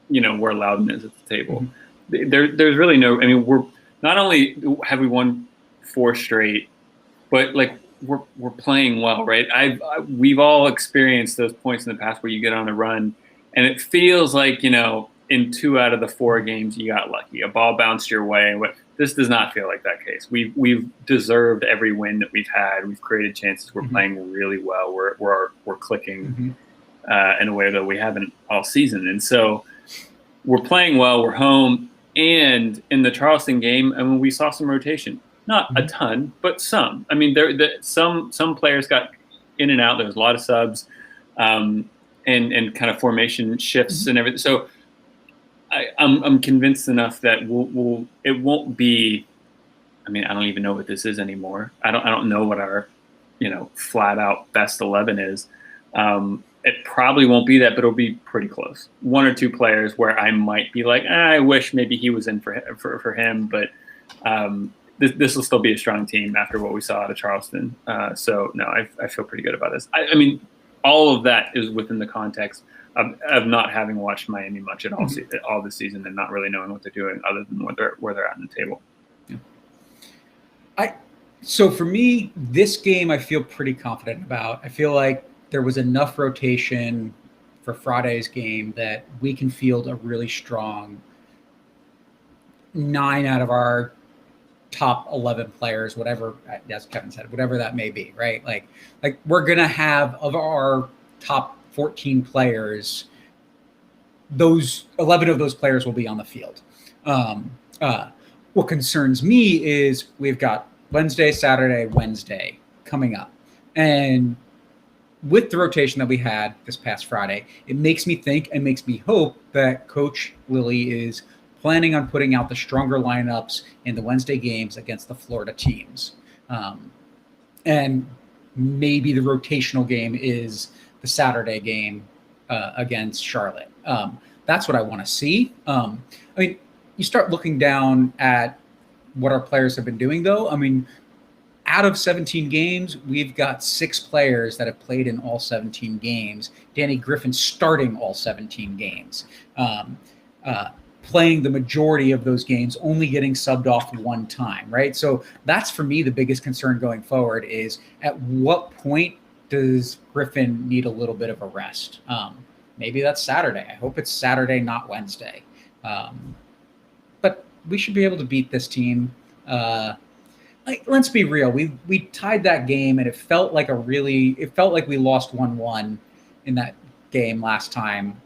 where Loudon is at the table. Mm-hmm. There's really no. I mean, we're not only have we won 4 straight, but we're playing well, right? We've all experienced those points in the past where you get on a run, and it feels like in 2 out of the 4 games you got lucky. A ball bounced your way. This does not feel like that case. We've deserved every win that we've had. We've created chances. We're playing really well. We're clicking in a way that we haven't all season. And so we're playing well. We're home. And in the Charleston game, I mean, we saw some rotation. Not a ton, but some. I mean, some players got in and out. There was a lot of subs, and kind of formation shifts and everything. So I'm convinced enough that it won't be. I mean, I don't even know what this is anymore. I don't know what our flat out best 11 is. It probably won't be that, but it'll be pretty close. One or two players where I might be like, I wish maybe he was in for him, but this will still be a strong team after what we saw out of Charleston. So no, I feel pretty good about this. I mean, all of that is within the context of not having watched Miami much at all all this season and not really knowing what they're doing other than where they're at on the table. Yeah. So for me, this game I feel pretty confident about. I feel like there was enough rotation for Friday's game that we can field a really strong 9 out of our top 11 players, whatever, as Kevin said, whatever that may be, right? Like we're going to have, of our top 14 players, those 11 of those players will be on the field. What concerns me is we've got Wednesday, Saturday, Wednesday coming up. And with the rotation that we had this past Friday, it makes me think and makes me hope that Coach Lilly is planning on putting out the stronger lineups in the Wednesday games against the Florida teams. And maybe the rotational game is the Saturday game against Charlotte. That's what I want to see. I mean, you start looking down at what our players have been doing, though. I mean, out of 17 games, we've got 6 players that have played in all 17 games. Danny Griffin starting all 17 games, playing the majority of those games, only getting subbed off one time, right? So that's, for me, the biggest concern going forward is at what point does Griffin need a little bit of a rest? Maybe that's Saturday. I hope it's Saturday, not Wednesday. But we should be able to beat this team. Let's be real. We tied that game, and it felt like we lost 1-1 in that game last time,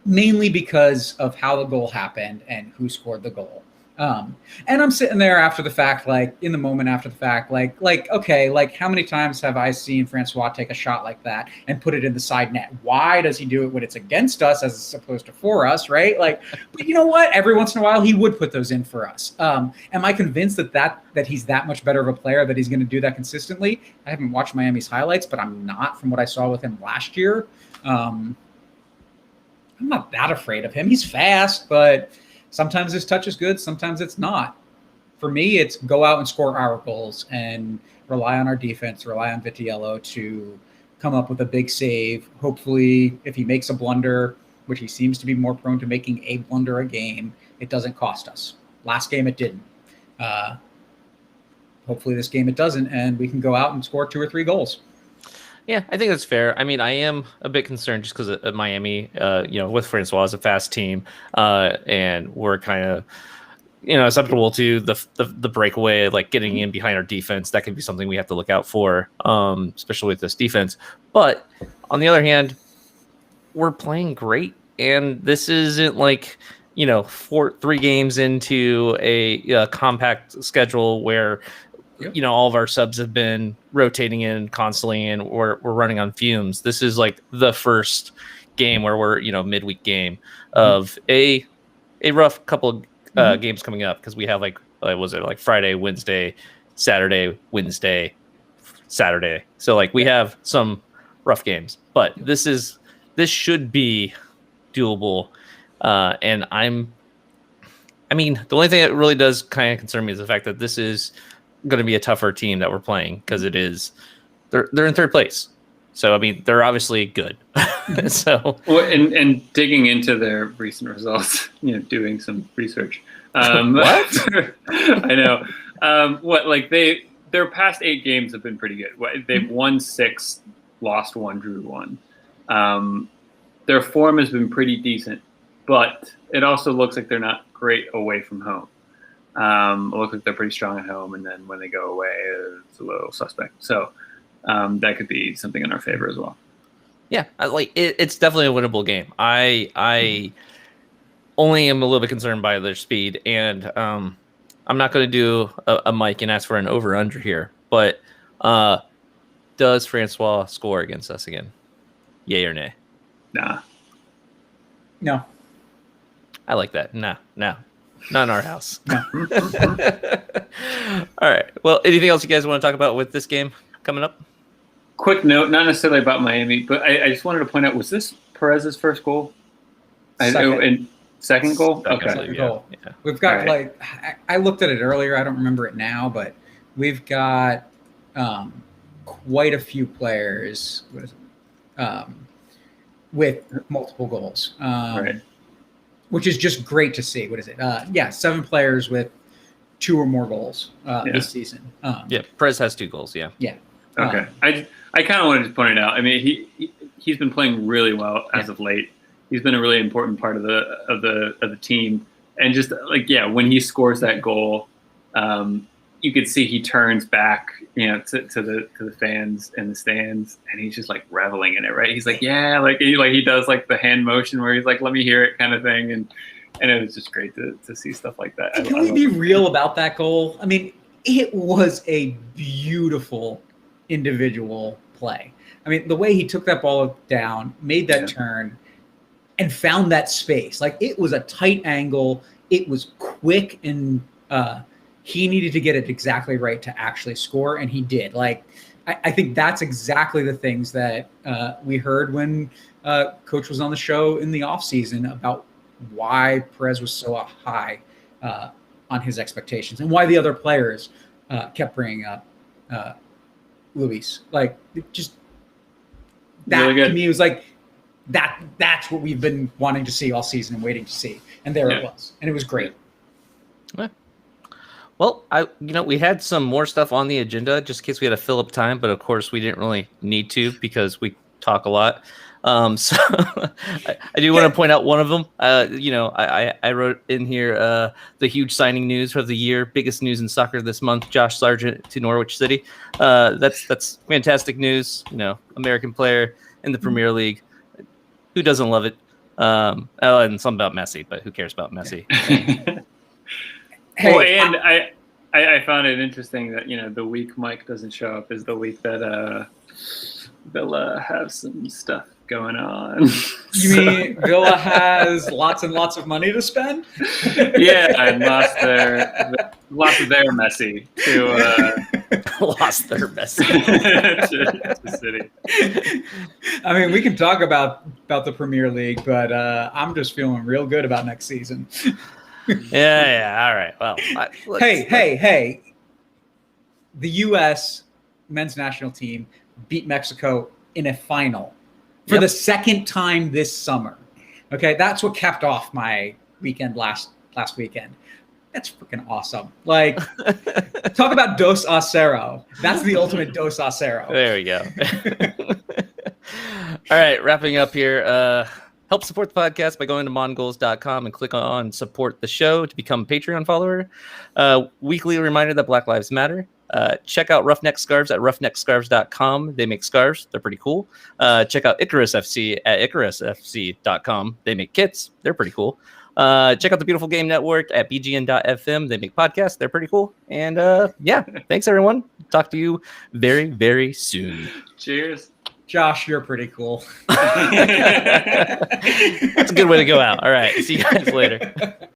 mainly because of how the goal happened and who scored the goal. And I'm sitting there after the fact, in the moment after the fact, okay, how many times have I seen Francois take a shot like that and put it in the side net? Why does he do it when it's against us as opposed to for us, right? But you know what? Every once in a while, he would put those in for us. Am I convinced that he's that much better of a player, that he's going to do that consistently? I haven't watched Miami's highlights, but I'm not, from what I saw with him last year. I'm not that afraid of him. He's fast, but sometimes his touch is good, sometimes it's not. For me, it's go out and score our goals and rely on our defense, rely on Vitiello to come up with a big save. Hopefully, if he makes a blunder, which he seems to be more prone to making a blunder a game, it doesn't cost us. Last game, it didn't. Hopefully this game it doesn't, and we can go out and score 2 or 3 goals. Yeah, I think that's fair. I mean, I am a bit concerned just because of Miami, with Francois as a fast team, and we're kind of, susceptible to the breakaway, getting in behind our defense. That could be something we have to look out for, especially with this defense. But on the other hand, we're playing great, and this isn't 3 games into a compact schedule where all of our subs have been rotating in constantly and we're running on fumes. This is the first game where we're, midweek game of a rough couple of games coming up, because we have Friday, Wednesday, Saturday, Wednesday, Saturday. So we have some rough games, but this should be doable. And the only thing that really does kind of concern me is the fact that this is going to be a tougher team that we're playing, because they're in 3rd place. So, they're obviously good. So, well, and digging into their recent results, doing some research. What? I know. Their past 8 games have been pretty good. They've won 6, lost 1, drew 1. Their form has been pretty decent, but it also looks like they're not great away from home. It looks like they're pretty strong at home, and then when they go away, it's a little suspect. So that could be something in our favor as well. Yeah, it's definitely a winnable game. I only am a little bit concerned by their speed, and I'm not going to do a mic and ask for an over/under here, but does Francois score against us again? Yay or nay? Nah. No. I like that. No. Not in our house. All right. Well, anything else you guys want to talk about with this game coming up? quick note, not necessarily about Miami, but I just wanted to point out: was this Perez's first goal? Second goal. Second, Okay. I believe, Goal. yeah. We've got All right. I looked at it earlier. I don't remember it now, but we've got quite a few players with multiple goals, Right. which is just great to see. What is it? 7 players with 2 or more goals this season. Yeah, Perez has 2 goals. Yeah. Yeah. Okay. I kind of wanted to point it out. I mean, he's been playing really well as of late. He's been a really important part of the team, and just like when he scores that goal, you could see he turns back, to the fans in the stands, and he's just like reveling in it, right? He's like, he does like the hand motion where he's like, "Let me hear it," kind of thing, and it was just great to see stuff like that. Can we be real about that goal? I mean, it was a beautiful individual play. I mean, the way he took that ball down, made that turn, and found that space. Like, it was a tight angle. It was quick, and he needed to get it exactly right to actually score, and he did. Like, I think that's exactly the things that we heard when Coach was on the show in the offseason about why Perez was so high on his expectations and why the other players kept bringing up Luis. Like, just that really to me was like, that's what we've been wanting to see all season and waiting to see. And there it was. And it was great. Yeah. Well, we had some more stuff on the agenda just in case we had to fill up time, but of course we didn't really need to because we talk a lot. So I do want to point out one of them. I wrote in here the huge signing news of the year, biggest news in soccer this month: Josh Sargent to Norwich City. That's fantastic news. American player in the Premier League. Who doesn't love it? And something about Messi, but who cares about Messi? And I found it interesting that the week Mike doesn't show up is the week that Villa have some stuff going on. You mean Villa has lots and lots of money to spend? Yeah, and lost their Messi to lost their Messi to City. I mean, we can talk about the Premier League, but I'm just feeling real good about next season. Yeah. All right. Well, hey. The U.S. men's national team beat Mexico in a final for the second time this summer. Okay, that's what capped off my weekend last weekend. That's freaking awesome. Like, talk about dos a cero. That's the ultimate dos a cero. There we go. All right, wrapping up here. Help support the podcast by going to mongols.com and click on support the show to become a Patreon follower. Weekly reminder that Black Lives Matter. Check out Roughneck Scarves at roughneckscarves.com. They make scarves. They're pretty cool. Check out Icarus FC at icarusfc.com. They make kits. They're pretty cool. Check out the Beautiful Game Network at bgn.fm. They make podcasts. They're pretty cool. And thanks, everyone. Talk to you very, very soon. Cheers. Josh, you're pretty cool. That's a good way to go out. All right. See you guys later.